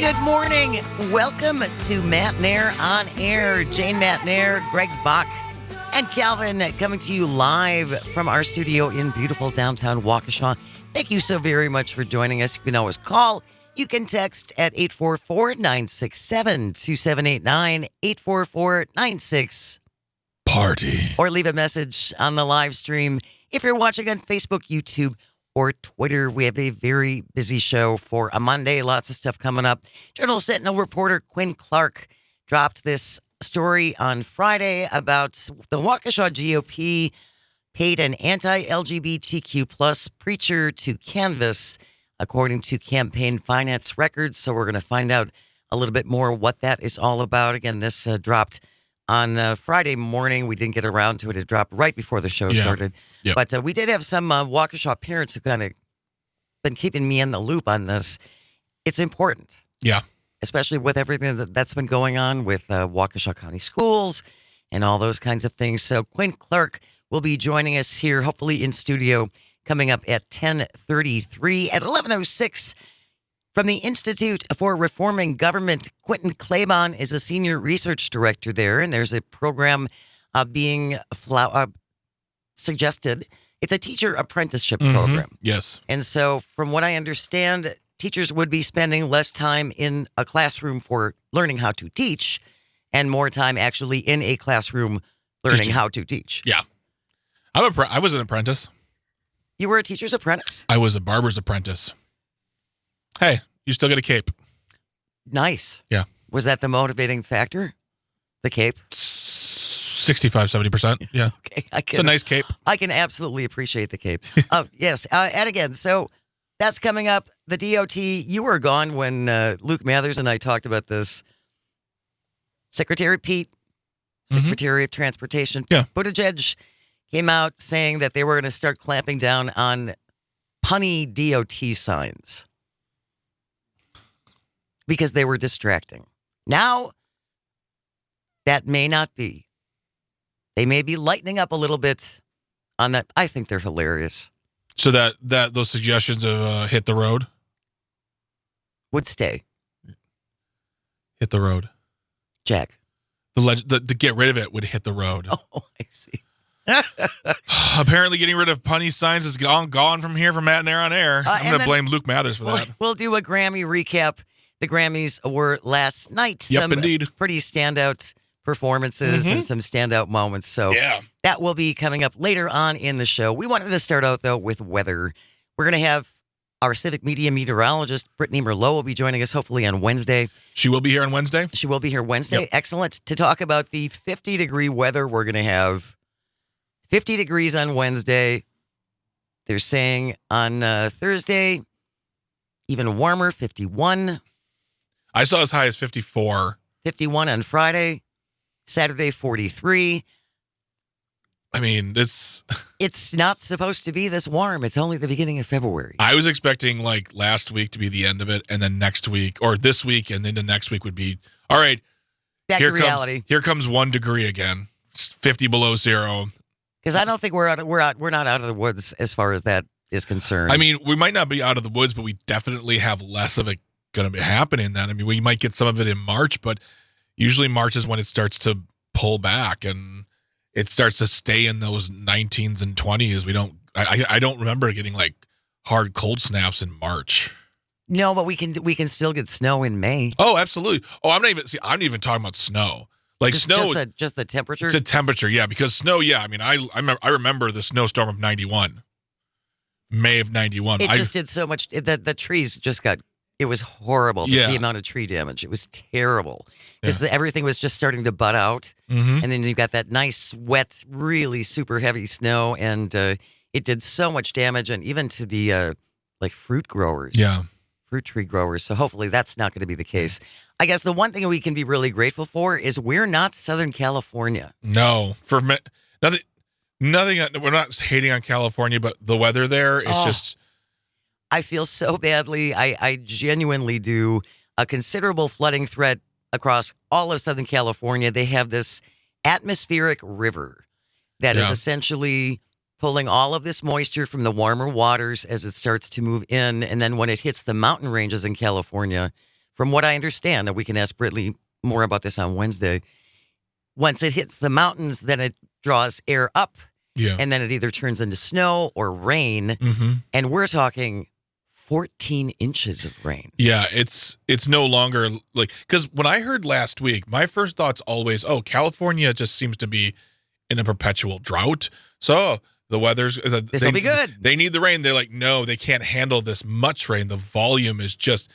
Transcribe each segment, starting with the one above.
Good morning. Welcome to Matt Nair on Air. Jane Matt Nair, Greg Bach, and Calvin coming to you live from our studio in beautiful downtown Waukesha. Thank you so very much for joining us. You can always call. You can text at 844-967-2789, 844-96 Party. Or leave a message on the live stream. If you're watching on Facebook, YouTube, or Twitter, we have a very busy show for a Monday. Lots of stuff coming up. Journal Sentinel reporter Quinn Clark dropped this story on Friday about the Waukesha GOP paid an anti-LGBTQ plus preacher to canvass, according to campaign finance records. So we're going to find out a little bit more what that is all about. Again, this dropped on Friday morning. We didn't get around to it. It dropped right before the show started. Yep. But we did have some Waukesha parents who kind of been keeping me in the loop on this. It's important. Yeah. Especially with everything that's been going on with Waukesha County Schools and all those kinds of things. So Quinn Clark will be joining us here, hopefully in studio, coming up at 10:33. At 11:06, from the Institute for Reforming Government, Quentin Claiborne is a senior research director there, and there's a program being suggested. It's a teacher apprenticeship program. Yes. And so from what I understand, teachers would be spending less time in a classroom for learning how to teach and more time actually in a classroom learning how to teach. Yeah. I was an apprentice. You were a teacher's apprentice? I was a barber's apprentice. Hey, you still get a cape. Nice. Yeah. Was that the motivating factor? The cape? 65-70%. Yeah. Okay. It's a nice cape. I can absolutely appreciate the cape. Yes. And again, so that's coming up. The DOT, you were gone when Luke Mathers and I talked about this. Secretary Pete, Secretary of Transportation, Buttigieg came out saying that they were going to start clamping down on punny DOT signs because they were distracting. Now, that may not be. They may be lightening up a little bit on that. I think they're hilarious. So that those suggestions of hit the road would stay. Hit the road, Jack. The get rid of it would hit the road. Oh, I see. Apparently, getting rid of punny signs is gone from here from Matt and Air on Air. I'm going to blame Luke Mathers for that. We'll do a Grammy recap. The Grammys were last night. Yep, some indeed. Pretty standout performances and some standout moments. So that will be coming up later on in the show. We wanted to start out, though, with weather. We're going to have our Civic media meteorologist, Brittany Merlot, will be joining us hopefully on Wednesday. She will be here on Wednesday? She will be here Wednesday. Yep. Excellent. To talk about the 50-degree weather we're going to have. 50 degrees on Wednesday. They're saying on Thursday, even warmer, 51. I saw as high as 54. 51 on Friday. Saturday, 43. I mean, it's not supposed to be this warm. It's only the beginning of February. I was expecting like last week to be the end of it, and then next week, or this week, and then the next week would be, all right, back to reality. Here comes 1 degree again. It's 50 below zero. Because I don't think we're not out of the woods as far as that is concerned. I mean, we might not be out of the woods, but we definitely have less of it going to be happening then. I mean, we might get some of it in March, but usually March is when it starts to pull back and it starts to stay in those 19s and 20s. I don't remember getting like hard cold snaps in March. No, but we can still get snow in May. Oh, absolutely. Oh, I'm not even talking about snow. Like snow, just the temperature. It's a temperature, yeah. Because snow, yeah. I mean, I remember the snowstorm of '91, May of '91. It just did so much. The trees just got. It was horrible. The amount of tree damage. It was terrible because everything was just starting to bud out, and then you got that nice, wet, really super heavy snow, and it did so much damage, and even to the like fruit growers. Yeah. Fruit tree growers. So hopefully that's not going to be the case. I guess the one thing we can be really grateful for is we're not Southern California. No, for nothing. We're not hating on California, but the weather there is just. I feel so badly. I genuinely do. A considerable flooding threat across all of Southern California. They have this atmospheric river that is essentially pulling all of this moisture from the warmer waters as it starts to move in. And then when it hits the mountain ranges in California, from what I understand, and we can ask Britley more about this on Wednesday, once it hits the mountains, then it draws air up, and then it either turns into snow or rain, and we're talking 14 inches of rain. Yeah, it's no longer like, because when I heard last week, my first thought's always, California just seems to be in a perpetual drought. So the weather's this will be good. They need the rain. They're like, no, they can't handle this much rain. The volume is just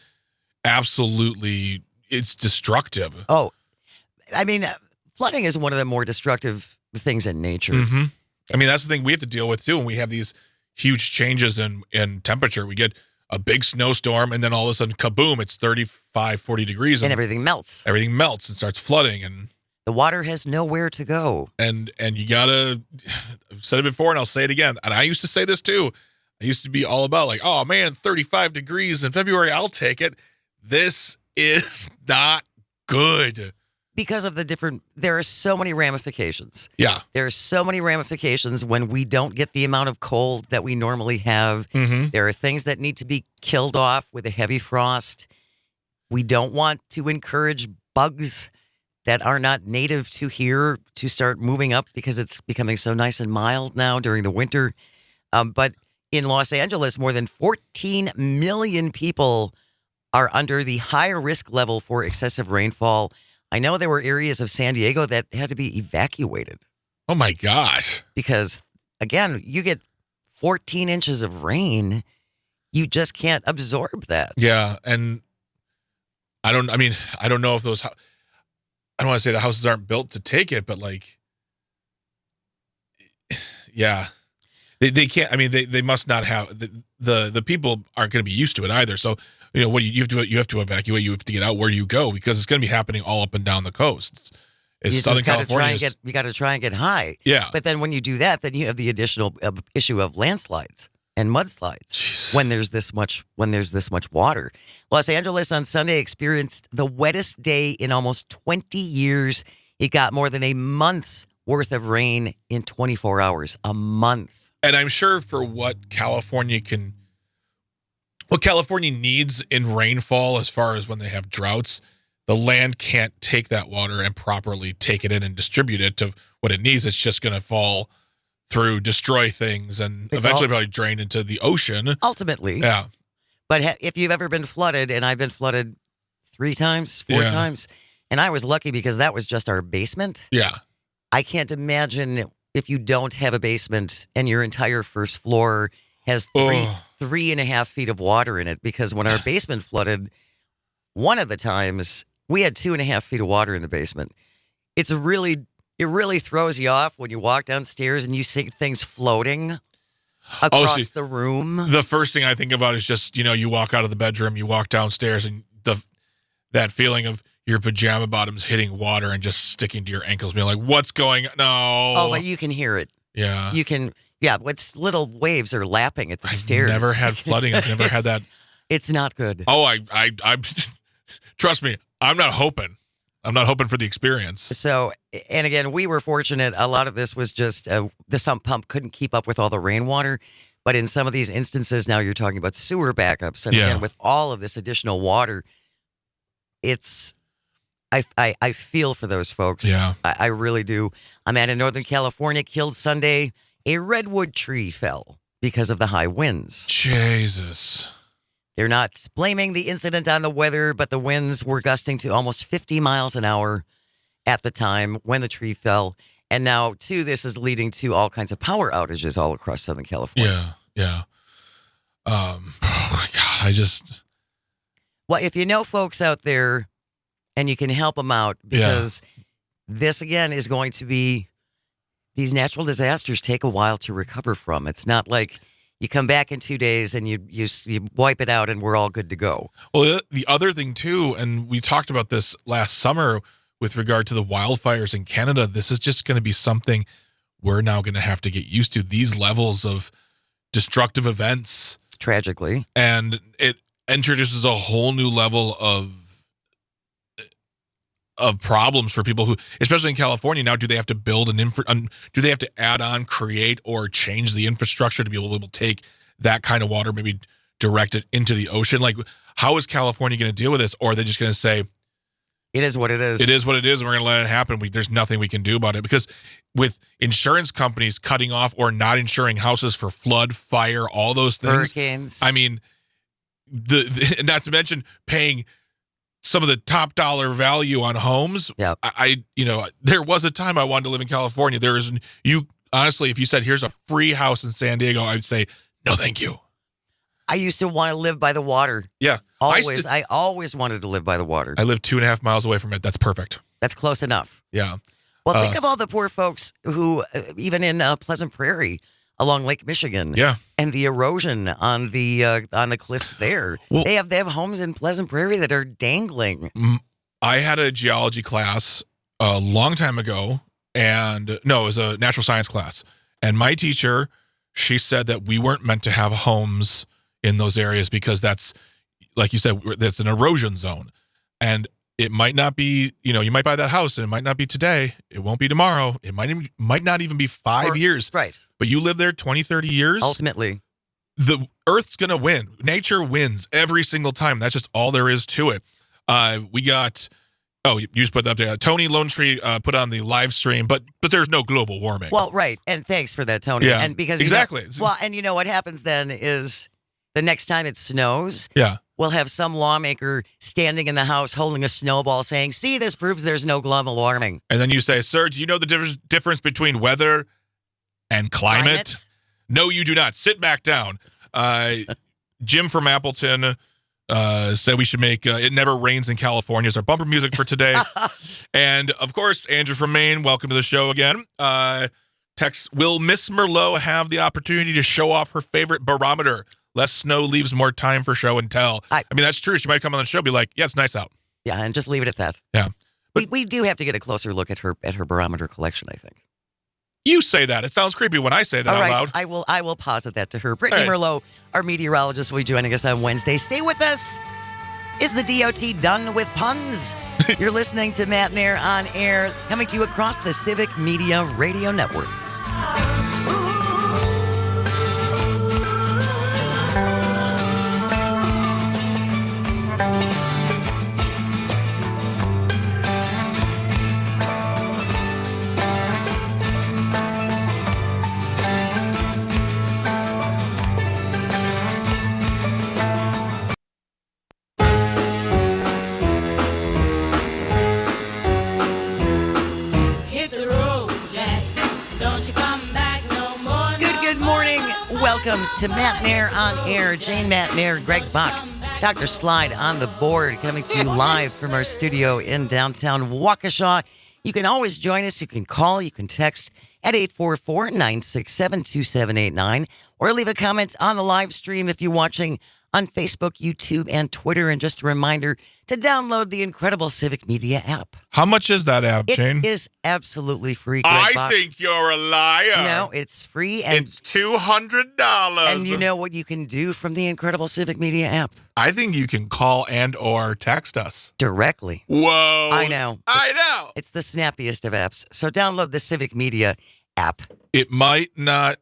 absolutely, it's destructive. Oh, I mean, flooding is one of the more destructive things in nature. I mean, that's the thing we have to deal with too. When we have these huge changes in temperature, we get a big snowstorm, and then all of a sudden, kaboom, it's 35, 40 degrees. And everything melts. Everything melts and starts flooding. And the water has nowhere to go. And you gotta, I've said it before and I'll say it again. And I used to say this too. I used to be all about like, oh man, 35 degrees in February, I'll take it. This is not good. Because of there are so many ramifications. Yeah. There are so many ramifications when we don't get the amount of cold that we normally have. There are things that need to be killed off with a heavy frost. We don't want to encourage bugs that are not native to here to start moving up because it's becoming so nice and mild now during the winter. But in Los Angeles, more than 14 million people are under the higher risk level for excessive rainfall. I know there were areas of San Diego that had to be evacuated. Oh my gosh. Because again, you get 14 inches of rain, you just can't absorb that. Yeah, and I don't know if those, I don't want to say the houses aren't built to take it, but like, yeah, they can't, I mean, they must not have, the people aren't going to be used to it either. So, what you have to evacuate, you have to get out where you go because it's going to be happening all up and down the coast. It's Southern California. You got to try and get high. Yeah. But then when you do that, then you have the additional issue of landslides and mudslides. Jeez. when there's this much water. Los Angeles on Sunday experienced the wettest day in almost 20 years. It got more than a month's worth of rain in 24 hours. A month. And I'm sure for what California needs in rainfall, as far as when they have droughts, the land can't take that water and properly take it in and distribute it to what it needs. It's just going to fall through, destroy things, and eventually probably drain into the ocean. Ultimately. Yeah. But if you've ever been flooded, and I've been flooded 4 times, and I was lucky because that was just our basement. Yeah. I can't imagine if you don't have a basement and your entire first floor has 3.5 feet of water in it, because when our basement flooded, one of the times we had 2.5 feet of water in the basement. It really throws you off when you walk downstairs and you see things floating across the room. The first thing I think about is just, you walk out of the bedroom, you walk downstairs, and that feeling of your pajama bottoms hitting water and just sticking to your ankles, being like, what's going on? No. Oh, but you can hear it. Yeah. You can. Yeah, what's little waves are lapping at the stairs. I've never had flooding. I've never had that. It's not good. Oh, I trust me. I'm not hoping for the experience. So, and again, we were fortunate. A lot of this was just the sump pump couldn't keep up with all the rainwater. But in some of these instances, now you're talking about sewer backups. And again, with all of this additional water, I feel for those folks. Yeah. I really do. A man in Northern California killed Sunday. A redwood tree fell because of the high winds. Jesus. They're not blaming the incident on the weather, but the winds were gusting to almost 50 miles an hour at the time when the tree fell. And now, too, this is leading to all kinds of power outages all across Southern California. Yeah. Oh, my God. Well, if you know folks out there and you can help them out, because this, again, is going to be, these natural disasters take a while to recover from. It's not like you come back in 2 days and you wipe it out and we're all good to go. Well, the other thing, too, and we talked about this last summer with regard to the wildfires in Canada, this is just going to be something we're now going to have to get used to, these levels of destructive events. Tragically. And it introduces a whole new level of problems for people who, especially in California now, do they have to build do they have to add on, create, or change the infrastructure to be able to take that kind of water, maybe directed into the ocean. Like, how is California going to deal with this? Or are they just going to say, it is what it is. It is what it is, and we're going to let it happen. There's nothing we can do about it. Because with insurance companies cutting off or not insuring houses for flood, fire, all those things. Hurricanes. I mean, not to mention paying some of the top dollar value on homes. Yeah. There was a time I wanted to live in California. Honestly, if you said, here's a free house in San Diego, I'd say, no, thank you. I used to want to live by the water. Yeah. Always. I always wanted to live by the water. I live 2.5 miles away from it. That's perfect. That's close enough. Yeah. Well, think of all the poor folks who, even in Pleasant Prairie, along Lake Michigan, yeah, and the erosion on the cliffs there. Well, they have homes in Pleasant Prairie that are dangling. I had a geology class a long time ago, and no, it was a natural science class. And my teacher, she said that we weren't meant to have homes in those areas because that's, like you said, that's an erosion zone. And it might not be, you might buy that house and it might not be today. It won't be tomorrow. It might not even be 5 years. Right. But you live there 20, 30 years. Ultimately, the Earth's going to win. Nature wins every single time. That's just all there is to it. We got, you just put that up there. Tony Lone Tree put on the live stream, but there's no global warming. Well, right. And thanks for that, Tony. Yeah, and because exactly. And what happens then is the next time it snows, yeah, we'll have some lawmaker standing in the house holding a snowball saying, see, this proves there's no global warming. And then you say, sir, do you know the difference between weather and climate? No, you do not. Sit back down. Jim from Appleton said we should make It Never Rains in California as our bumper music for today. And, of course, Andrew from Maine, welcome to the show again. Text, will Miss Merlot have the opportunity to show off her favorite barometer? Less snow leaves more time for show and tell. I mean, that's true. She might come on the show and be like, yeah, it's nice out. Yeah, and just leave it at that. Yeah. But we do have to get a closer look at her barometer collection, I think. You say that. It sounds creepy when I say that out loud. I will posit that to her. Brittany Merlot, our meteorologist, will be joining us on Wednesday. Stay with us. Is the DOT done with puns? You're listening to Matt and Air on Air, coming to you across the Civic Media Radio Network. Welcome to Matt and Air on Air. Jane Matt and Air, Greg Bach, Dr. Slide on the board, coming to you live from our studio in downtown Waukesha. You can always join us. You can call, you can text at 844-967-2789, or leave a comment on the live stream if you're watching on Facebook, YouTube, and Twitter. And just a reminder to download the incredible Civic Media app. How much is that app, Jane? It is absolutely free, Greg Bach. think you're a liar. No, it's free. And it's $200. And you know what you can do from the incredible Civic Media app? I think you can call and or text us. Directly. Whoa. I know. It's the snappiest of apps. So download the Civic Media app. It might not...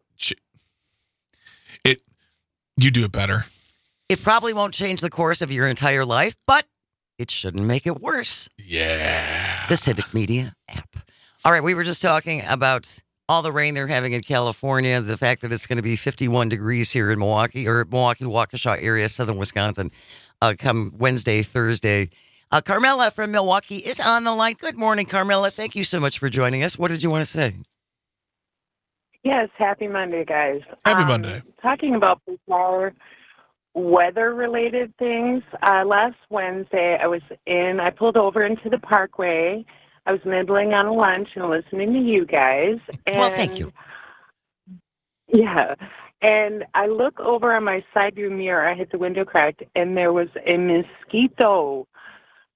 You do it better. It probably won't change the course of your entire life, but it shouldn't make it worse. Yeah. The Civic Media app. All right, we were just talking about all the rain they're having in California, the fact that it's going to be 51 degrees here in Milwaukee, Waukesha area, southern Wisconsin, come Wednesday, Thursday. Carmela from Milwaukee is on the line. Good morning, Carmela. Thank you so much for joining us. What did you want to say? Yes, happy Monday, guys. Happy Monday. Talking about bizarre weather-related things, last Wednesday I pulled over into the Parkway. I was nibbling on a lunch and listening to you guys. And, well, thank you. Yeah. And I look over on my side view mirror. I hit the window crack, and there was a mosquito,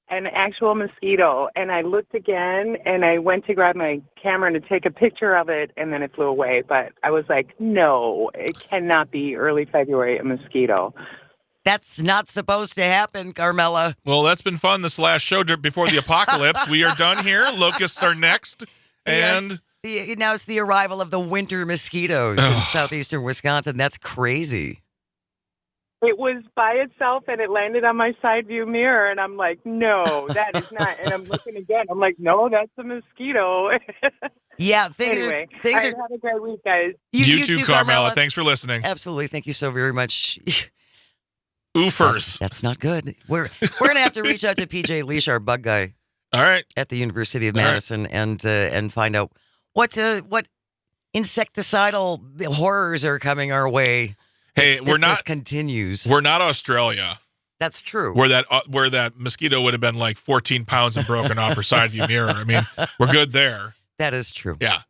an actual mosquito. And I looked again, and I went to grab my camera to take a picture of it, and then it flew away. But I was like, no, it cannot be early February, a mosquito. That's not supposed to happen, Carmela. Well, that's been fun this last show before the apocalypse. We are done here. Locusts are next. And now it's the arrival of the winter mosquitoes in southeastern Wisconsin. That's crazy. It was by itself, and it landed on my side view mirror, and I'm like, no, that is not. And I'm looking again. I'm like, no, that's a mosquito. Yeah, Anyway, have a great week, guys. You too, Carmela. Thanks for listening. Absolutely. Thank you so very much. Oofers. That's not good. We're going to have to reach out to PJ Leash, our bug guy. All right. At the University of Madison, and find out what insecticidal horrors are coming our way. Hey, this continues. We're not Australia. That's true. Where that mosquito would have been like 14 pounds and broken off her side view mirror. I mean, we're good there. That is true. Yeah.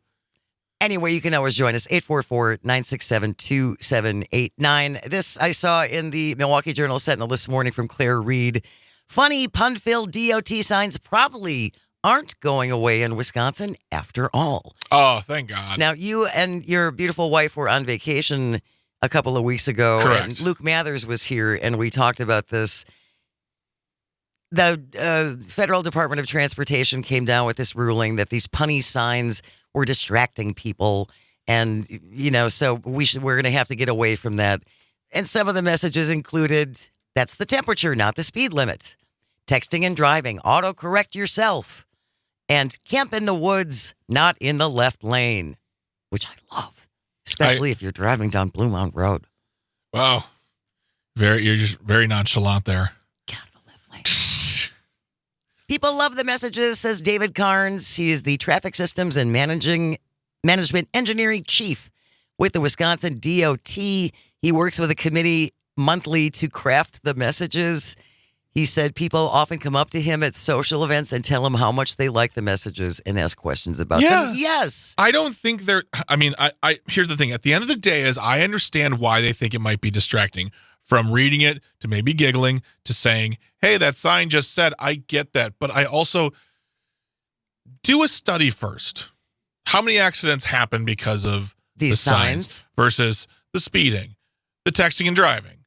Anyway, you can always join us, 844-967-2789. This I saw in the Milwaukee Journal-Sentinel this morning from Claire Reed. Funny pun-filled DOT signs probably aren't going away in Wisconsin after all. Oh, thank God. Now, you and your beautiful wife were on vacation a couple of weeks ago. Correct. And Luke Mathers was here, and we talked about this. The Federal Department of Transportation came down with this ruling that these punny signs were distracting people. And, so we're going to have to get away from that. And some of the messages included, that's the temperature, not the speed limit. Texting and driving, autocorrect yourself. And camp in the woods, not in the left lane, which I love. Especially if you're driving down Blue Mountain Road. Wow. You're just very nonchalant there. Get out of the left lane. People love the messages, says David Carnes. He is the Traffic Systems and Management Engineering Chief with the Wisconsin DOT. He works with a committee monthly to craft the messages. He said people often come up to him at social events and tell him how much they like the messages and ask questions about them. Yes. I don't think here's the thing. At the end of the day is I understand why they think it might be distracting. From reading it to maybe giggling to saying, hey, that sign just said, I get that. But I also do a study first. How many accidents happen because of these the signs versus the speeding, the texting and driving,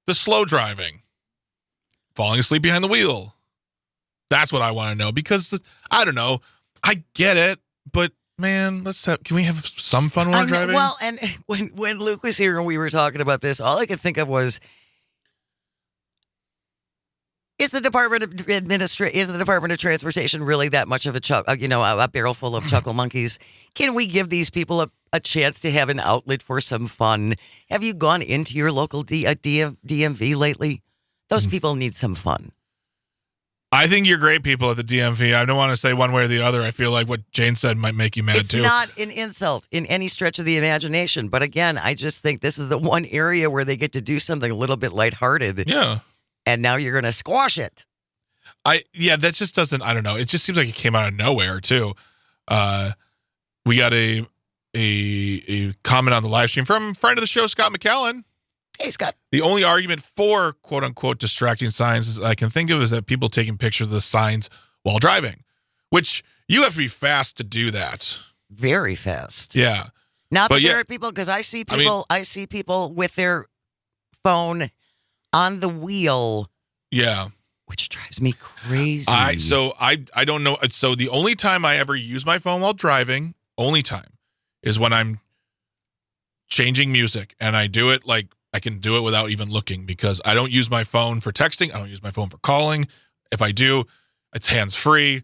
the slow driving, falling asleep behind the wheel? That's what I want to know because I don't know. I get it, but man, can we have some fun when we're driving? Well, and when Luke was here and we were talking about this, all I could think of was, is the Department of Transportation really that much of a barrel full of chuckle monkeys? Can we give these people a chance to have an outlet for some fun? Have you gone into your local DMV lately? Those people need some fun. I think you're great people at the DMV. I don't want to say one way or the other. I feel like what Jane said might make you mad too. It's not an insult in any stretch of the imagination. But again, I just think this is the one area where they get to do something a little bit lighthearted. Yeah. And now you're going to squash it. That just doesn't, I don't know. It just seems like it came out of nowhere too. We got a comment on the live stream from friend of the show, Scott McAllen. Hey, Scott. The only argument for quote unquote distracting signs I can think of is that people taking pictures of the signs while driving, which you have to be fast to do that. Very fast. Yeah. Not that there are people, because I see people with their phone on the wheel. Yeah. Which drives me crazy. I don't know. So the only time I ever use my phone while driving, is when I'm changing music, and I do it I can do it without even looking because I don't use my phone for texting. I don't use my phone for calling. If I do, it's hands-free.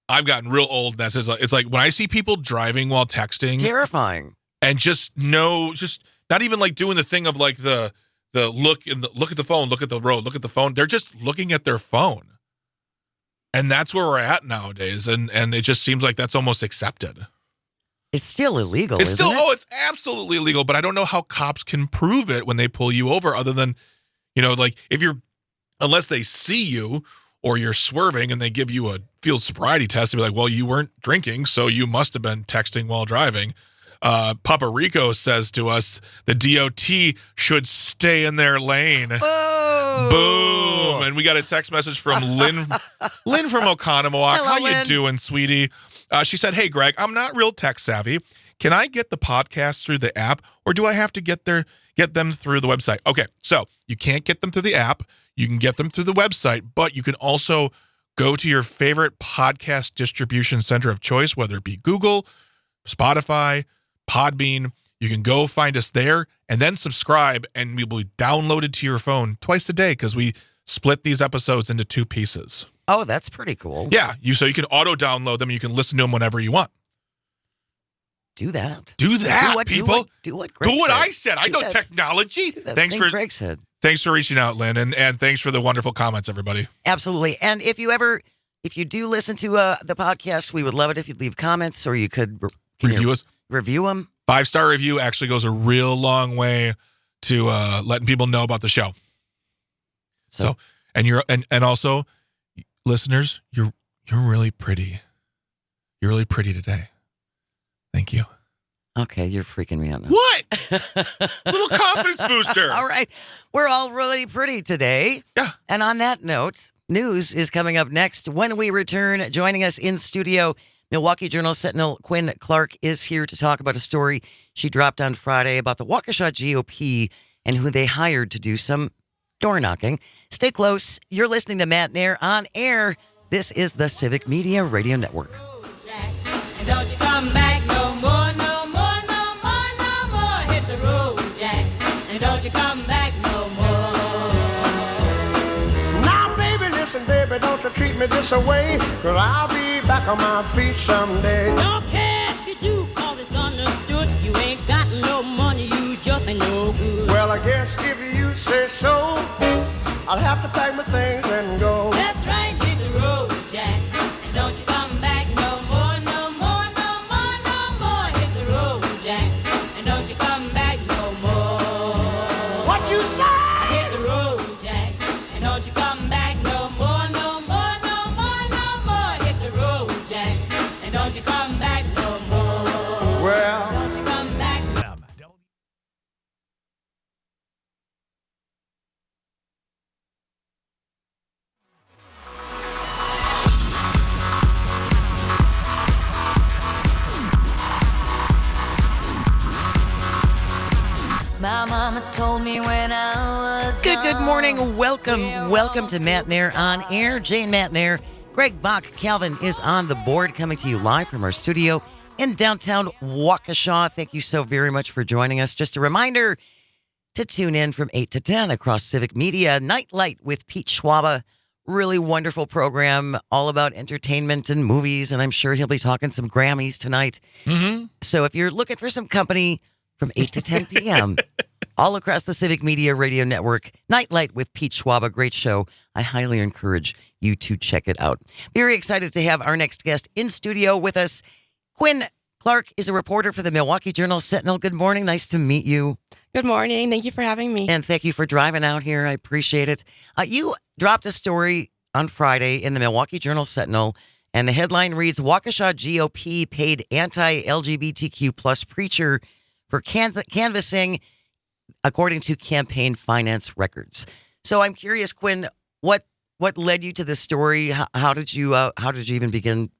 I've gotten real old. It's like when I see people driving while texting. It's terrifying. And just not even doing the thing of the look at the phone, look at the road, look at the phone. They're just looking at their phone. And that's where we're at nowadays. And it just seems like that's almost accepted. It's still illegal, it's isn't it? It's absolutely illegal, but I don't know how cops can prove it when they pull you over other than, unless they see you or you're swerving and they give you a field sobriety test to be like, well, you weren't drinking, so you must have been texting while driving. Papa Rico says to us, the DOT should stay in their lane. Oh. Boom. And we got a text message from Lynn from Oconomowoc. Hello, How Lynn. you doing, sweetie? She said, hey, Greg, I'm not real tech savvy. Can I get the podcast through the app, or do I have to get them through the website? Okay, so you can't get them through the app. You can get them through the website, but you can also go to your favorite podcast distribution center of choice, whether it be Google, Spotify, Podbean. You can go find us there and then subscribe, and we will be downloaded to your phone twice a day because we split these episodes into 2 pieces. Oh, that's pretty cool. Yeah, so you can auto-download them. You can listen to them whenever you want. Do that. Do that, people. Do what Greg Do what said. I said. I know technology. Thanks for Greg said. Thanks for reaching out, Lynn, and thanks for the wonderful comments, everybody. Absolutely. And if you do listen to the podcast, we would love it if you'd leave comments, or you could Review us. Review them. 5-star review actually goes a real long way to letting people know about the show. So and also, listeners, you're really pretty. You're really pretty today. Thank you. Okay, you're freaking me out now. What? Little confidence booster. All right. We're all really pretty today. Yeah. And on that note, news is coming up next. When we return, joining us in studio, Milwaukee Journal Sentinel Quinn Clark is here to talk about a story she dropped on Friday about the Waukesha GOP and who they hired to do some door knocking. Stay close. You're listening to Matt Nair on air. This is the Civic Media Radio Network. And don't you come back no more, no more, no more, no more. Hit the road, Jack. And don't you come back no more. Now, baby, listen, baby, don't you treat me this way, 'cause I'll be back on my feet someday. Don't care if you do, 'cause it's understood. You ain't got no money, you just ain't no good. Well, I guess if you say so, I'll have to pack my things and go. That's right, hit the road, Jack. And don't you come back no more, no more, no more, no more. Hit the road, Jack. And don't you come back no more. What you say? Hit the road, Jack. And don't you come back no more, no more, no more, no more. Hit the road, Jack. And don't you come back no more. Well, Don't you come back. My mama told me when I was Good morning. Welcome to Matt Nair on air. Jane Matt Nair, Greg Bach, Calvin is on the board, coming to you live from our studio in downtown Waukesha. Thank you so very much for joining us. Just a reminder to tune in from 8 to 10 across Civic Media. Nightlight with Pete Schwaba. Really wonderful program, all about entertainment and movies, and I'm sure he'll be talking some Grammys tonight. Mm-hmm. So if you're looking for some company from 8 to 10 p.m., all across the Civic Media Radio Network, Nightlight with Pete Schwaba, great show. I highly encourage you to check it out. Very excited to have our next guest in studio with us. Quinn Clark is a reporter for the Milwaukee Journal Sentinel. Good morning. Nice to meet you. Good morning. Thank you for having me. And thank you for driving out here. I appreciate it. You dropped a story on Friday in the Milwaukee Journal Sentinel, and the headline reads, Waukesha GOP paid anti-LGBTQ plus preacher for canvassing, according to campaign finance records. So I'm curious, Quinn, what led you to this story? How did you even begin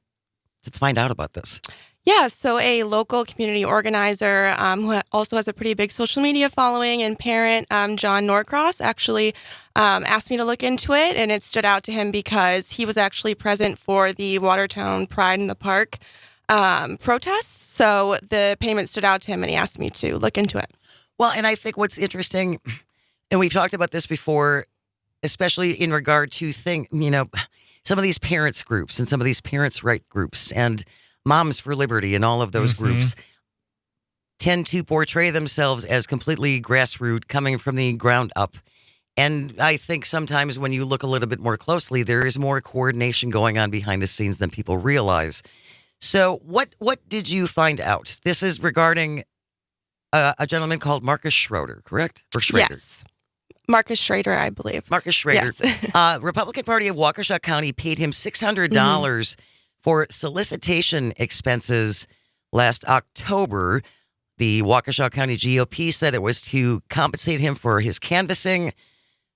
to find out about this? Yeah, so a local community organizer who also has a pretty big social media following and parent, John Norcross, actually asked me to look into it, and it stood out to him because he was actually present for the Watertown Pride in the Park protests. So the payment stood out to him, and he asked me to look into it. Well, and I think what's interesting, and we've talked about this before, especially in regard to some of these parents groups and some of these parents' right groups and Moms for Liberty and all of those groups tend to portray themselves as completely grassroots, coming from the ground up. And I think sometimes when you look a little bit more closely, there is more coordination going on behind the scenes than people realize. So what did you find out? This is regarding a gentleman called Marcus Schroeder, correct? Or Schrader? Yes. Marcus Schrader, I believe. Marcus Schrader. Yes. Republican Party of Waukesha County paid him $600 for solicitation expenses last October. The Waukesha County GOP said it was to compensate him for his canvassing.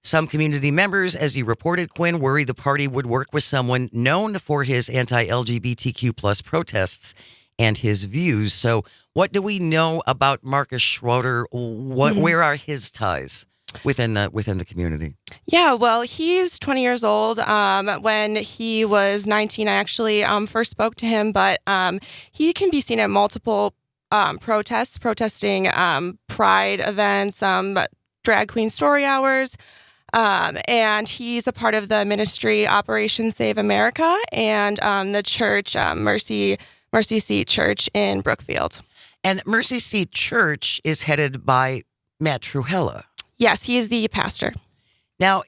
Some community members, as you reported, Quinn, worried the party would work with someone known for his anti-LGBTQ plus protests and his views. So what do we know about Marcus Schroeder? Where are his ties within the community? Yeah, well, he's 20 years old. When he was 19, I actually first spoke to him, but he can be seen at multiple protests, protesting pride events, drag queen story hours. And he's a part of the ministry Operation Save America and the church, Mercy Seat Church in Brookfield. And Mercy Seat Church is headed by Matt Truhella. Yes, he is the pastor. Now,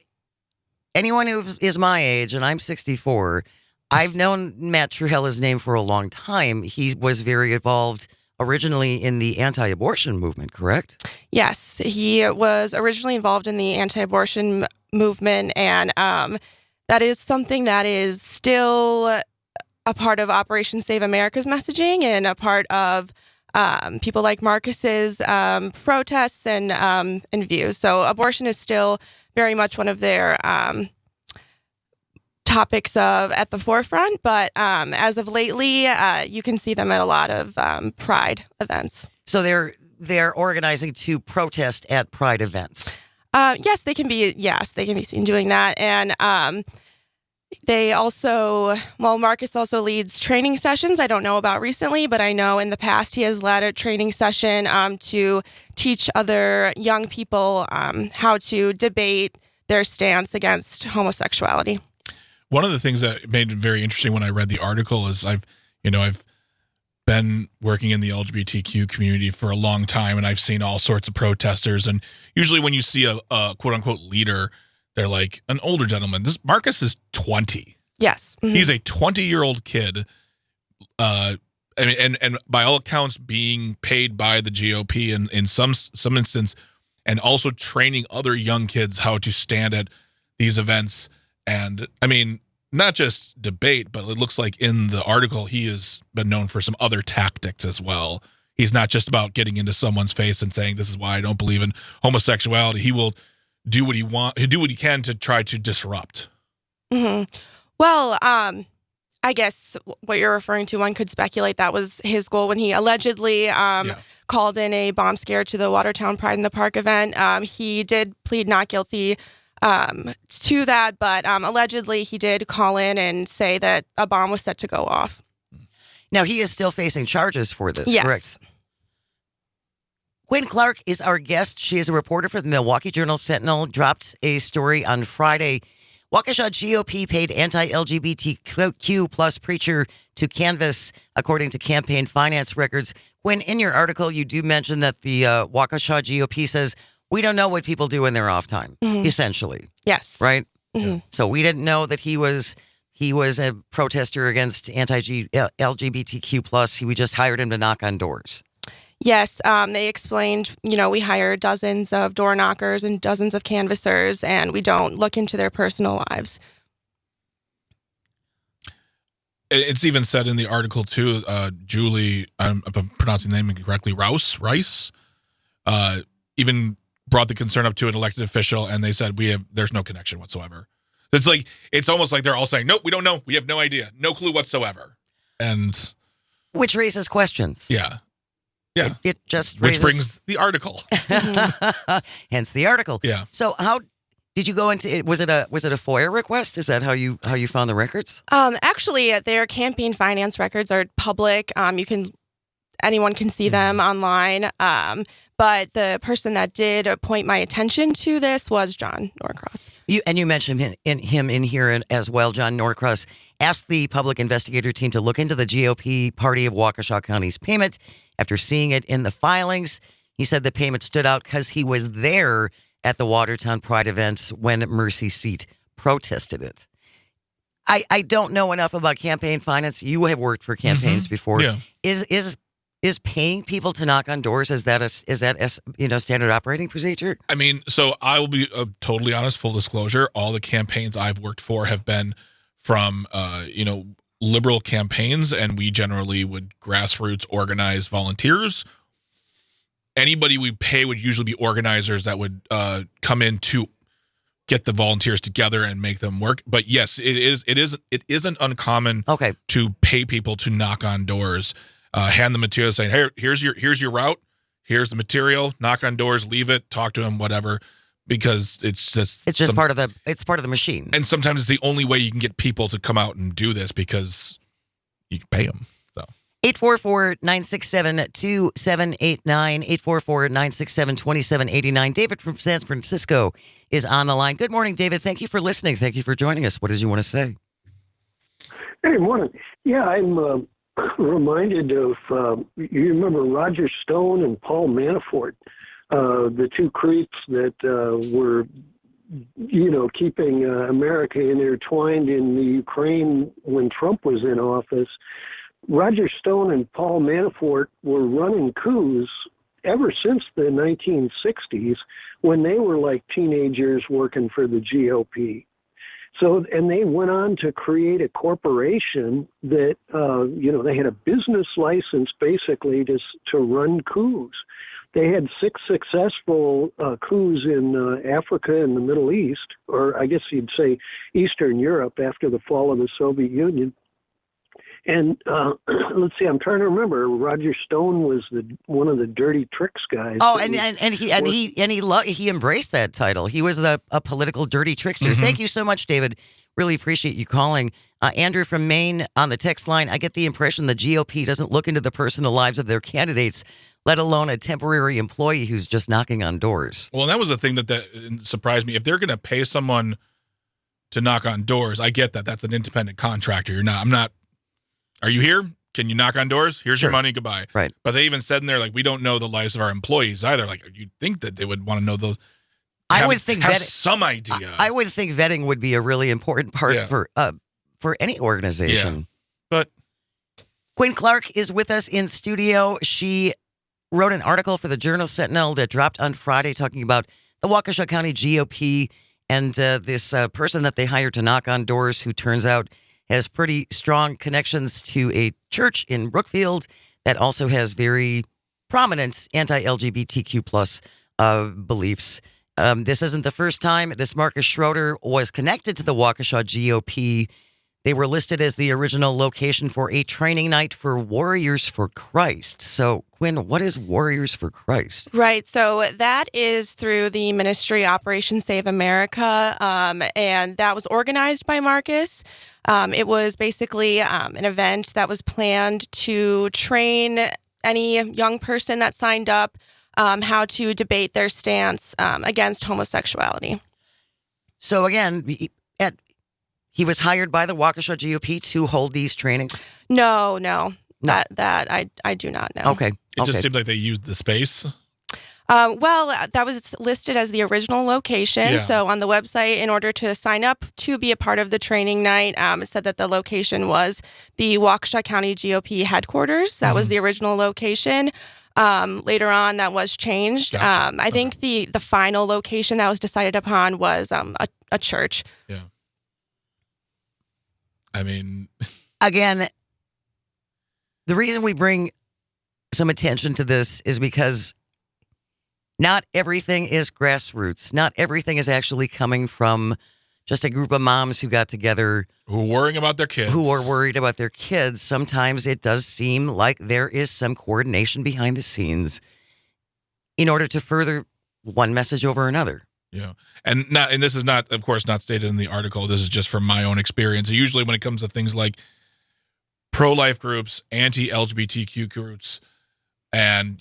anyone who is my age, and I'm 64, I've known Matt Truhella's name for a long time. He was very involved originally in the anti-abortion movement, correct? Yes, he was originally involved in the anti-abortion movement, and that is something that is still a part of Operation Save America's messaging and a part of people like Marcus's protests and views. So abortion is still very much one of their topics at the forefront, but as of lately, you can see them at a lot of pride events. So they're organizing to protest at pride events. Yes, they can be seen doing that, and they also, Marcus also leads training sessions. I don't know about recently, but I know in the past he has led a training session to teach other young people how to debate their stance against homosexuality. One of the things that made it very interesting when I read the article is I've been working in the LGBTQ community for a long time, and I've seen all sorts of protesters. And usually when you see a quote unquote leader, they're like an older gentleman. This Marcus is 20. Yes. Mm-hmm. He's a 20-year-old kid. And by all accounts being paid by the GOP in some instance, and also training other young kids how to stand at these events. And I mean, not just debate, but it looks like in the article, he has been known for some other tactics as well. He's not just about getting into someone's face and saying, this is why I don't believe in homosexuality. He will do what he can to try to disrupt. Mm-hmm. Well, I guess what you're referring to, one could speculate that was his goal when he allegedly called in a bomb scare to the Watertown Pride in the Park event. He did plead not guilty to that, but allegedly he did call in and say that a bomb was set to go off. Now, he is still facing charges for this, yes. Correct? Quinn Clark is our guest. She is a reporter for the Milwaukee Journal-Sentinel, dropped a story on Friday. Waukesha GOP paid anti-LGBTQ plus preacher to canvass, according to campaign finance records. Quinn, in your article, you do mention that the Waukesha GOP says, we don't know what people do in their off time, essentially. Yes. Right? Mm-hmm. So we didn't know that he was a protester against anti-LGBTQ plus. We just hired him to knock on doors. Yes, they explained, we hire dozens of door knockers and dozens of canvassers, and we don't look into their personal lives. It's even said in the article, too, Julie, if I'm pronouncing the name incorrectly, Rice, even brought the concern up to an elected official, and they said, there's no connection whatsoever. It's almost like they're all saying, nope, we don't know. We have no idea. No clue whatsoever. And which raises questions. Yeah. Yeah. It just raises... Which brings the article. Hence the article. Yeah. So how did you go into it? Was it a FOIA request? Is that how you found the records? Actually, their campaign finance records are public. Anyone can see them online. But the person that did point my attention to this was John Norcross. You mentioned him in here as well. John Norcross asked the public investigator team to look into the GOP party of Waukesha County's payment. After seeing it in the filings, he said the payment stood out because he was there at the Watertown Pride events when Mercy Seat protested it. I don't know enough about campaign finance. You have worked for campaigns before. Yeah. Is paying people to knock on doors, is that standard operating procedure? I mean, so I will be totally honest, full disclosure. All the campaigns I've worked for have been from, liberal campaigns, and we generally would grassroots organize volunteers. Anybody we pay would usually be organizers that would come in to get the volunteers together and make them work. But yes, it isn't uncommon to pay people to knock on doors. Hand the material, saying, "Hey, here's your route. Here's the material. Knock on doors, leave it, talk to them, whatever." Because it's just part of the machine. And sometimes it's the only way you can get people to come out and do this because you can pay them. So 844-967-2789, 844-967-2789. David from San Francisco is on the line. Good morning, David. Thank you for listening. Thank you for joining us. What did you want to say? Hey, morning. Yeah, I'm reminded of, you remember Roger Stone and Paul Manafort, the two creeps that were, keeping America intertwined in the Ukraine when Trump was in office. Roger Stone and Paul Manafort were running coups ever since the 1960s when they were like teenagers working for the GOP. So, and they went on to create a corporation that, they had a business license basically to run coups. They had 6 successful coups in Africa and the Middle East, or I guess you'd say Eastern Europe after the fall of the Soviet Union. And let's see, I'm trying to remember. Roger Stone was one of the dirty tricks guys. Oh, and he embraced that title. He was a political dirty trickster. Mm-hmm. Thank you so much, David. Really appreciate you calling. Andrew from Maine on the text line. I get the impression the GOP doesn't look into the personal lives of their candidates, let alone a temporary employee who's just knocking on doors. Well, that was the thing that surprised me. If they're going to pay someone to knock on doors, I get that. That's an independent contractor. I'm not. Are you here? Can you knock on doors? Here's your money. Goodbye. Right. But they even said in there, like, we don't know the lives of our employees either. Like, you'd think that they would want to know those. I would think have vetting, some idea. I would think vetting would be a really important part for any organization. Yeah. But Quinn Clark is with us in studio. She wrote an article for the Journal-Sentinel that dropped on Friday talking about the Waukesha County GOP and this person that they hired to knock on doors who turns out has pretty strong connections to a church in Brookfield that also has very prominent anti-LGBTQ plus beliefs. This isn't the first time this Marcus Schroeder was connected to the Waukesha GOP. They were listed as the original location for a training night for Warriors for Christ. So, Quinn, what is Warriors for Christ? Right. So that is through the ministry Operation Save America, and that was organized by Marcus. It was basically an event that was planned to train any young person that signed up how to debate their stance against homosexuality. So, again, he was hired by the Waukesha GOP to hold these trainings? No. That I do not know. Okay. it just seemed like they used the space. Well, that was listed as the original location. Yeah. So on the website, in order to sign up to be a part of the training night, it said that the location was the Waukesha County GOP headquarters. That was the original location. Later on, that was changed. Gotcha. I think the final location that was decided upon was a church. Yeah. I mean, Again, the reason we bring some attention to this is because not everything is grassroots. Not everything is actually coming from just a group of moms who got together. who are worrying about their kids. Who are worried about their kids. Sometimes it does seem like there is some coordination behind the scenes in order to further one message over another. Yeah. And this is not, of course, not stated in the article. This is just from my own experience. Usually when it comes to things like pro-life groups, anti-LGBTQ groups, and,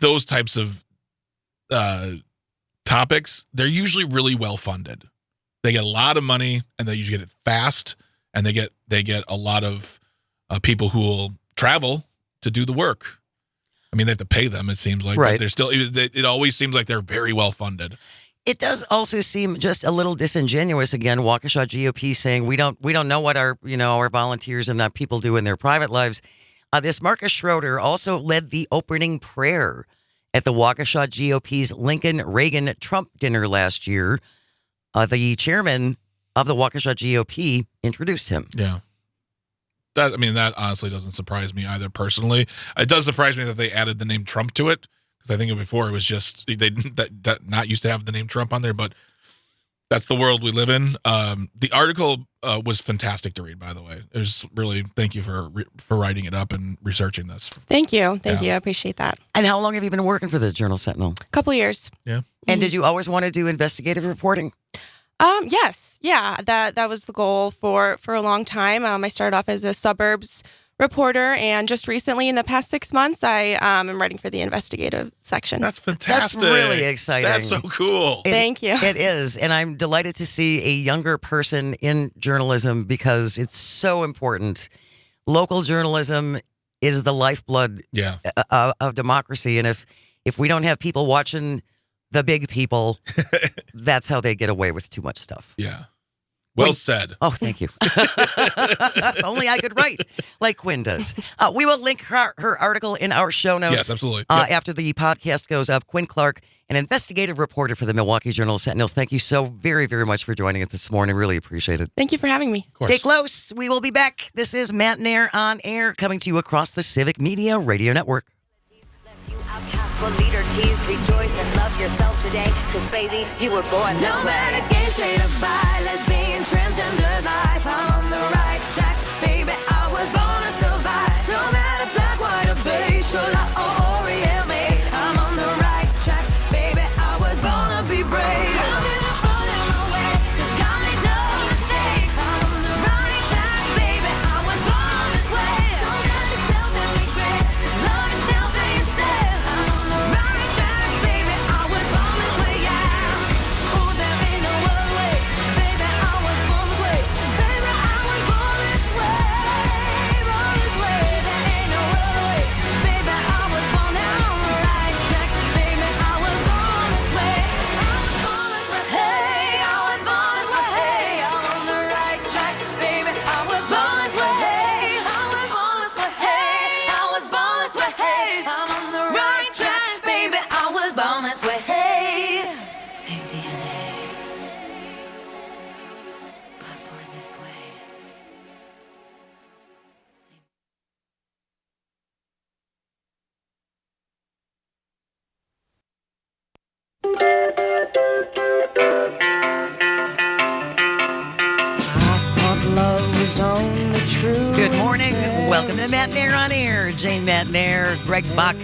those types of topics, they're usually really well funded. They get a lot of money, and they usually get it fast, and they get a lot of people who will travel to do the work. I mean, they have to pay them, it seems like, Right. but they're still. It always seems like they're very well funded. It does also seem just a little disingenuous. Again, Waukesha GOP saying we don't know what our volunteers and people do in their private lives. This Marcus Schroeder also led the opening prayer at the Waukesha GOP's Lincoln Reagan Trump dinner last year. The chairman of the Waukesha GOP introduced him. Yeah. That honestly doesn't surprise me either personally. It does surprise me that they added the name Trump to it, because I think before it was just they that not used to have the name Trump on there, but that's the world we live in. The article was fantastic to read, by the way. It was really, thank you for writing it up and researching this. Thank you. I appreciate that. And how long have you been working for the Journal-Sentinel? A couple years. Yeah. And did you always want to do investigative reporting? Yes. Yeah. That was the goal for a long time. I started off as a suburbs reporter, and just recently, in the past 6 months, I am writing for the investigative section. That's fantastic. That's really exciting. That's so cool. Thank you. It is. And I'm delighted to see a younger person in journalism because it's so important. Local journalism is the lifeblood Yeah. of democracy. And if we don't have people watching the big people, that's how they get away with too much stuff. Yeah. Well said. Oh, thank you. Only I could write like Quinn does. We will link her article in our show notes. Yes, absolutely. Yep. After the podcast goes up. Quinn Clark, an investigative reporter for the Milwaukee Journal-Sentinel. Thank you so very, very much for joining us this morning. Really appreciate it. Thank you for having me. Stay close. We will be back. This is Matt Nair on air, coming to you across the Civic Media Radio Network. You outcast, bullied or teased, rejoice and love yourself today, cause baby, you were born this way. No matter gay, straight or bi, lesbian, transgender life, I'm on the right track, baby, I was born to survive. No matter black, white or beige, chola or Oreo made, I'm on the right track, baby, I was born to be brave. I'm gonna fall in my way, cause God made no mistakes, I'm on the right track, baby, I was born this way. Don't judge yourself and regret, just love yourself and yourself. I'm on the right track, baby, I was born this way, yeah. Oh, there ain't no other way, baby, I was born this way. Baby, I was born this way, born this way. There ain't no other way, baby, I was born now on the right track, baby, I was born this way. I was born this way, hey, I was born this way, hey, I'm on the right track, baby, I was born this way, hey, I was born this way, hey, I was born this way, hey, I'm on the right track, baby, I was born this way, hey. Same DNA, but born this way. Good morning. Welcome to Matt Nair on air. Jane Matt Nair, Greg Bach,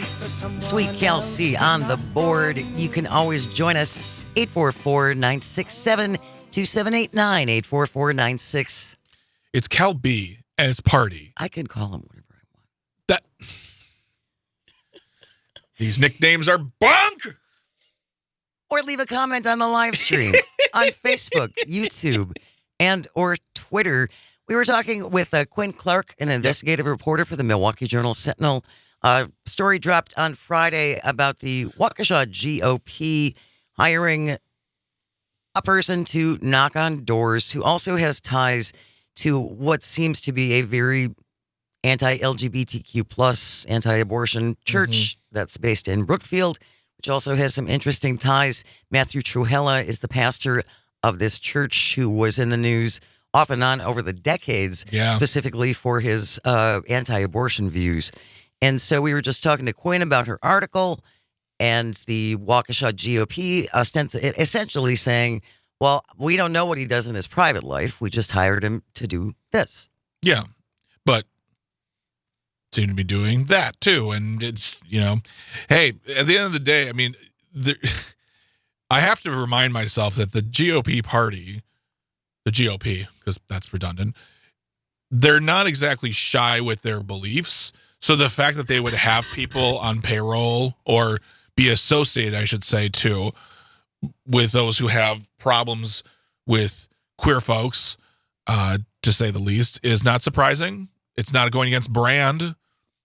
Sweet Kelsey on the board. You can always join us, 844-967-2789, 844-96. It's Cal B and it's Party. I can call him whatever I want. That these nicknames are bunk. Or leave a comment on the live stream on Facebook, YouTube, and or Twitter. We were talking with Quinn Clark, an investigative reporter for the Milwaukee Journal-Sentinel. Story dropped on Friday about the Waukesha GOP hiring a person to knock on doors who also has ties to what seems to be a very anti-LGBTQ plus, anti-abortion church that's based in Brookfield, which also has some interesting ties. Matthew Truhella is the pastor of this church who was in the news off and on over the decades, specifically for his anti-abortion views. And so we were just talking to Quinn about her article and the Waukesha GOP essentially saying, well, we don't know what he does in his private life. We just hired him to do this. Yeah, but seem to be doing that too. And it's, hey, at the end of the day, I mean, I have to remind myself that the GOP party, the GOP, because that's redundant, they're not exactly shy with their beliefs. So the fact that they would have people on payroll or be associated, I should say, too, with those who have problems with queer folks, to say the least, is not surprising. It's not going against brand.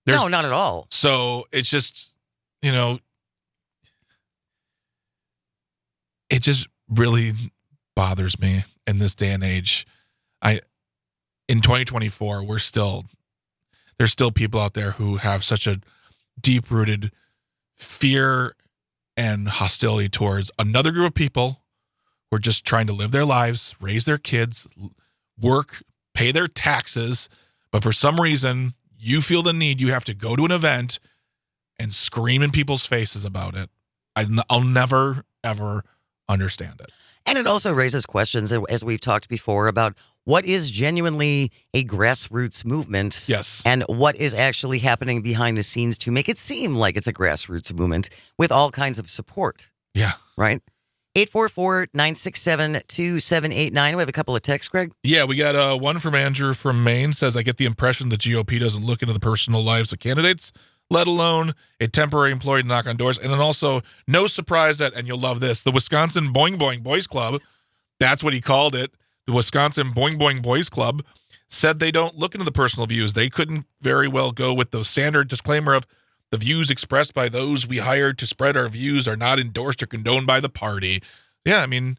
No, not at all. So it's just, it just really bothers me in this day and age. In 2024, there's still people out there who have such a deep-rooted fear and hostility towards another group of people who are just trying to live their lives, raise their kids, work, pay their taxes, but for some reason, you feel the need, you have to go to an event and scream in people's faces about it. I'll never, ever understand it. And it also raises questions, as we've talked before, about what is genuinely a grassroots movement. Yes. And what is actually happening behind the scenes to make it seem like it's a grassroots movement with all kinds of support. Yeah. Right? 844-967-2789. We have a couple of texts, Greg. Yeah, we got one from Andrew from Maine. Says, I get the impression the GOP doesn't look into the personal lives of candidates, let alone a temporary employee to knock on doors. And then also, no surprise that, and you'll love this, the Wisconsin Boing Boing Boys Club, that's what he called it, the Wisconsin Boing Boing Boys Club, said they don't look into the personal views. They couldn't very well go with the standard disclaimer of the views expressed by those we hired to spread our views are not endorsed or condoned by the party. Yeah, I mean,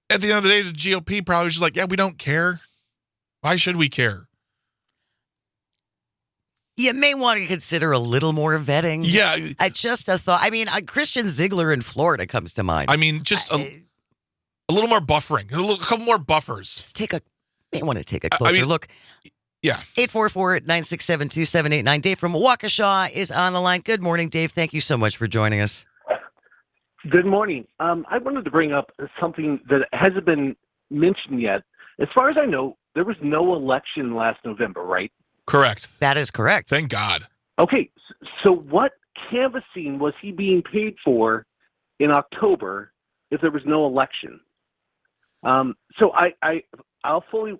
at the end of the day, the GOP probably was just like, yeah, we don't care. Why should we care? You may want to consider a little more vetting. Yeah. I just a thought. I mean, Christian Ziegler in Florida comes to mind. I mean, just a little more buffering, a couple more buffers. Just may want to take a closer look. Yeah. 844-967-2789. Dave from Waukesha is on the line. Good morning, Dave. Thank you so much for joining us. Good morning. I wanted to bring up something that hasn't been mentioned yet. As far as I know, there was no election last November, right? Correct. That is correct. Thank God. Okay, so what canvassing was he being paid for in October if there was no election? So I'm fully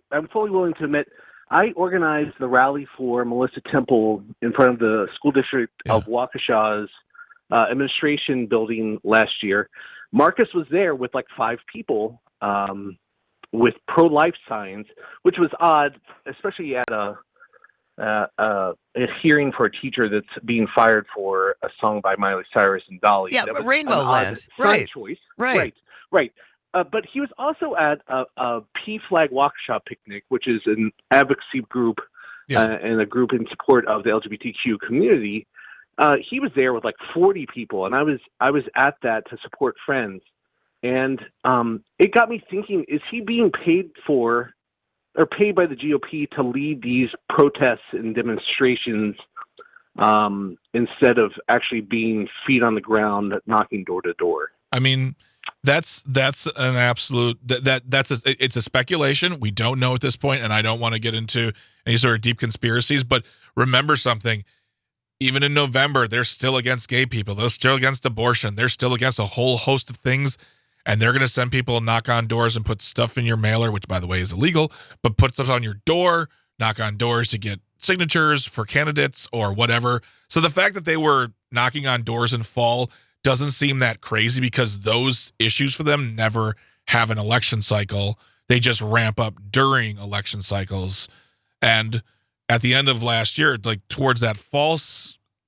willing to admit I organized the rally for Melissa Temple in front of the school district of Waukesha's administration building last year. Marcus was there with like 5 people with pro-life signs, which was odd, especially at a hearing for a teacher that's being fired for a song by Miley Cyrus and Dolly. Yeah, that was Rainbow an Land. Right. Choice. Right. But he was also at a P-Flag Waukesha picnic, which is an advocacy group and a group in support of the LGBTQ community. He was there with like 40 people, and I was at that to support friends. And it got me thinking, is he being paid by the GOP to lead these protests and demonstrations instead of actually being feet on the ground, knocking door to door? I mean, that's an absolute it's a speculation. We don't know at this point, and I don't want to get into any sort of deep conspiracies, but remember something. Even in November, they're still against gay people. They're still against abortion. They're still against a whole host of things. And they're going to send people to knock on doors and put stuff in your mailer, which, by the way, is illegal, but put stuff on your door, knock on doors to get signatures for candidates or whatever. So the fact that they were knocking on doors in fall doesn't seem that crazy because those issues for them never have an election cycle. They just ramp up during election cycles. And at the end of last year, like towards that fall,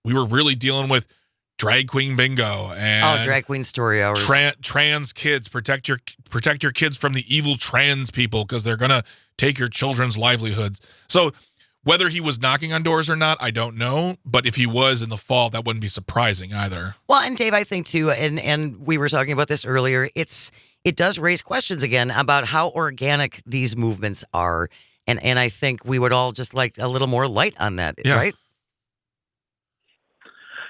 we were really dealing with drag queen bingo and drag queen story hours. Trans kids, protect your kids from the evil trans people because they're gonna take your children's livelihoods. So whether he was knocking on doors or not, I don't know. But if he was in the fall, that wouldn't be surprising either. Well, and Dave, I think too, and we were talking about this earlier. It does raise questions again about how organic these movements are, and I think we would all just like a little more light on that, right?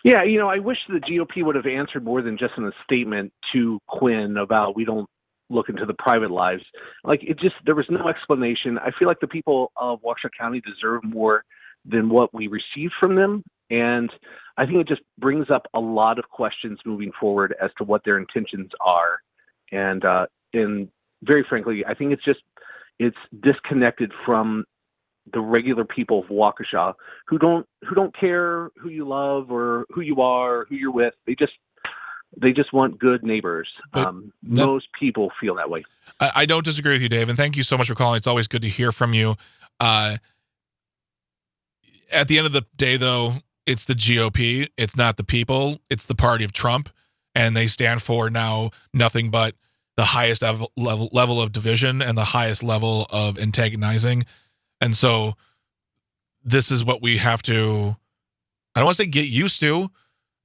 Yeah, I wish the GOP would have answered more than just in a statement to Quinn about we don't look into the private lives. Like there was no explanation. I feel like the people of Waukesha County deserve more than what we received from them. And I think it just brings up a lot of questions moving forward as to what their intentions are. And very frankly, I think it's disconnected from the regular people of Waukesha who don't care who you love or who you are, or who you're with. They just want good neighbors. Most people feel that way. I don't disagree with you, Dave, and thank you so much for calling. It's always good to hear from you. At the end of the day, though, it's the GOP. It's not the people. It's the party of Trump, and they stand for now nothing but the highest level of division and the highest level of antagonizing. And so this is what we have to, I don't want to say get used to,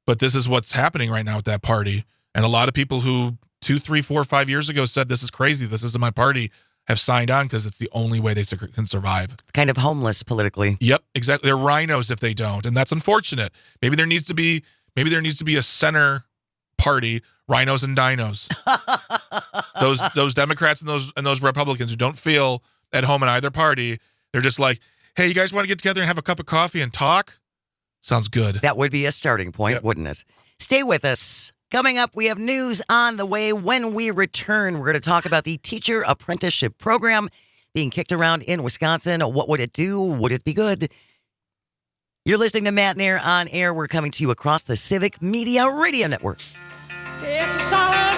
but this is what's happening right now with that party. And a lot of people who 2, 3, 4, 5 years ago said, this is crazy, this isn't my party, have signed on because it's the only way they can survive. Kind of homeless politically. Yep, exactly. They're rhinos if they don't. And that's unfortunate. Maybe there needs to be a center party, rhinos and dinos. those Democrats and those Republicans who don't feel at home in either party, they're just like, hey, you guys want to get together and have a cup of coffee and talk? Sounds good. That would be a starting point, wouldn't it? Stay with us. Coming up, we have news on the way. When we return, we're going to talk about the teacher apprenticeship program being kicked around in Wisconsin. What would it do? Would it be good? You're listening to Matt and Air on Air. We're coming to you across the Civic Media Radio Network. It's a song